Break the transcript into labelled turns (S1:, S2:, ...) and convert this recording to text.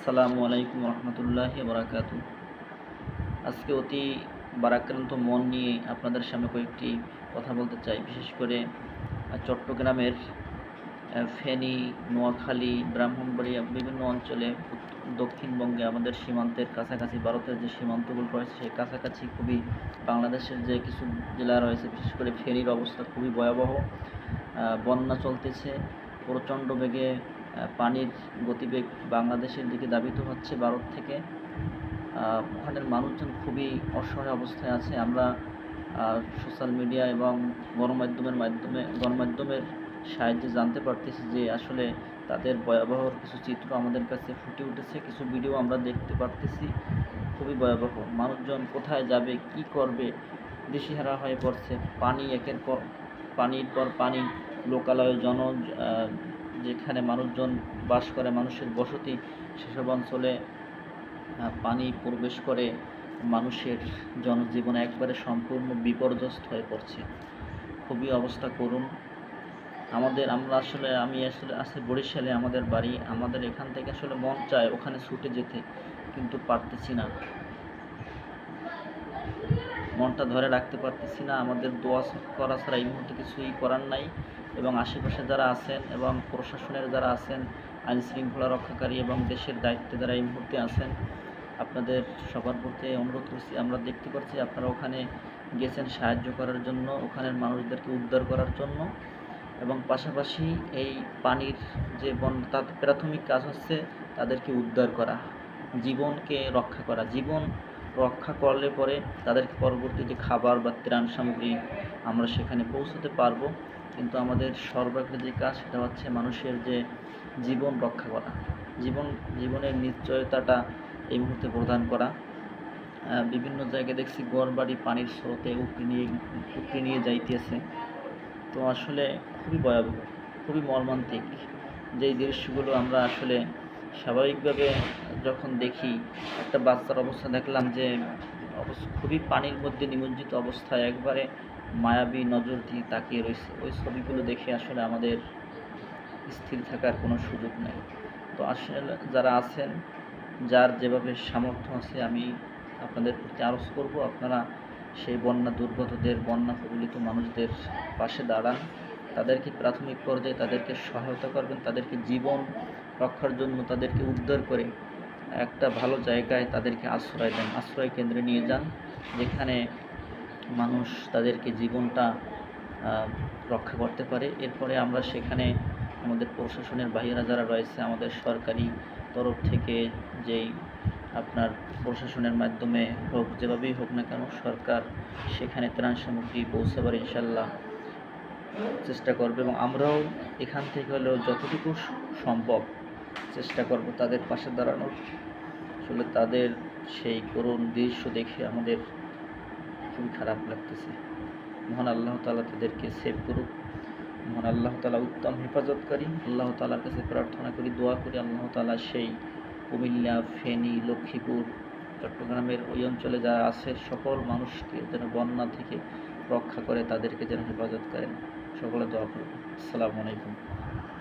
S1: আসসালামু আলাইকুম রহমতুল্লাহি বারাকাতু। আজকে অতি বারাক্রান্ত মন নিয়ে আপনাদের সামনে কয়েকটি কথা বলতে চাই। বিশেষ করে চট্টগ্রামের ফেনী, নোয়াখালী, ব্রাহ্মণবাড়িয়া বিভিন্ন অঞ্চলে দক্ষিণবঙ্গে আমাদের সীমান্তের কাছাকাছি ভারতের যে সীমান্তগুলো রয়েছে সেই কাছাকাছি খুবই বাংলাদেশের যে কিছু জেলা রয়েছে, বিশেষ করে ফেনীর অবস্থা খুবই ভয়াবহ। বন্যা চলতেছে, প্রচণ্ড বেগে পানির গতিবেগ বাংলাদেশের দিকে ধাবিত হচ্ছে ভারত থেকে। ওখানের মানুষজন খুবই অসহায় অবস্থায় আছে। আমরা সোশ্যাল মিডিয়া এবং গণমাধ্যমের সাহায্যে জানতে পারতেছি যে আসলে তাদের ভয়াবহ কিছু চিত্র আমাদের কাছে ফুটে উঠেছে, কিছু ভিডিও আমরা দেখতে পারতেছি। খুবই ভয়াবহ। মানুষজন কোথায় যাবে, কি করবে, দিশেহারা হয়ে পড়ছে। পানির পর পানি, লোকালয় যেখানে মানুষজন বাস করে, মানুষের বসতি, সেসব অঞ্চলে পানি প্রবেশ করে মানুষের জনজীবন একবারে সম্পূর্ণ বিপর্যস্ত হয়ে পড়ছে। খুবই অবস্থা করুণ। আমি আসলে বরিশালে আমাদের বাড়ি। আমাদের এখান থেকে আসলে মন চায় ওখানে ছুটে যেতে, কিন্তু পারতেছি না, মনটা ধরে রাখতে পারতেছি না। আমাদের দোয়া করা ছাড়া এই মুহূর্তে কিছুই করার নাই। এবং আশেপাশে যারা আছেন এবং প্রশাসনের যারা আছেন, আইন শৃঙ্খলা রক্ষাকারী এবং দেশের দায়িত্বে যারা এই মুহূর্তে আছেন, আপনাদের সবার প্রতি অনুরোধ করছি। আমরা দেখতে পাচ্ছি আপনারা ওখানে গেছেন সাহায্য করার জন্য, ওখানের মানুষদেরকে উদ্ধার করার জন্য, এবং পাশাপাশি এই পানির যে তাদের প্রাথমিক কাজ হচ্ছে তাদেরকে উদ্ধার করা, জীবনকে রক্ষা করা। জীবন রক্ষা করলে পরে তাদেরকে পরবর্তীতে খাবার বা ত্রাণ সামগ্রী আমরা সেখানে পৌঁছতে পারবো। কিন্তু আমাদের সর্বাগ্রে যে কাজ সেটা হচ্ছে মানুষের যে জীবন রক্ষা করা, জীবনের নিশ্চয়তাটা এই মুহূর্তে প্রদান করা। বিভিন্ন জায়গায় দেখছি ঘরবাড়ি পানির স্রোতে উপড়ে নিয়ে যাইতেছে। তো আসলে খুবই ভয়াবহ, খুবই মর্মান্তিক। যেই দৃশ্যগুলো আমরা আসলে স্বাভাবিকভাবে যখন দেখি, একটা বাচ্চার অবস্থা দেখলাম যে খুবই পানির মধ্যে নিমজ্জিত অবস্থায় একবারে মায়াবী নজর দিয়ে তাকিয়ে রয়েছে। ওই ছবিগুলো দেখে আসলে আমাদের স্থির থাকার কোনো সুযোগ নেই। তো আসলে যারা আছেন, যার যেভাবে সামর্থ্য আছে, আমি আপনাদের প্রতি আরজ করব আপনারা সেই বন্যা কবলিত মানুষদের পাশে দাঁড়ান, তাদেরকে প্রাথমিক পর্যায়ে তাদেরকে সহায়তা করবেন, তাদেরকে জীবন রক্ষার জন্য তাদেরকে উদ্ধার করে একটা ভালো জায়গায় তাদেরকে আশ্রয় দেন, আশ্রয় কেন্দ্রে নিয়ে যান, যেখানে মানুষ তাদেরকে জীবনটা রক্ষা করতে পারে। এরপরে আমরা সেখানে আমাদের প্রশাসনের বাহিরা যারা রয়েছে, আমাদের সরকারি তরফ থেকে যেই আপনার প্রশাসনের মাধ্যমে হোক, যেভাবেই হোক না কেন, সরকার সেখানে ত্রাণ সামগ্রী পৌঁছাবার ইনশাল্লাহ চেষ্টা করবে, এবং আমরাও এখান থেকে হলেও যতটুকু সম্ভব চেষ্টা করব তাদের পাশে দাঁড়ানোর। আসলে তাদের সেই করুণ দৃশ্য দেখে আমাদের খুবই খারাপ লাগতেছে। মহান আল্লাহ তাআলা তাদেরকে সেভ করুক। মহান আল্লাহ তাআলা উত্তম হেফাজতকারী। আল্লাহ তাআলার কাছে প্রার্থনা করি, দোয়া করি, আল্লাহ তাআলা সেই কুমিল্লা, ফেনী, লক্ষ্মীপুর, চট্টগ্রামের ওই অঞ্চলে যারা আছে সকল মানুষকে যেন বন্যা থেকে রক্ষা করে, তাদেরকে যেন হেফাজত করেন। সকলে দোয়া করুন। আসসালামু আলাইকুম।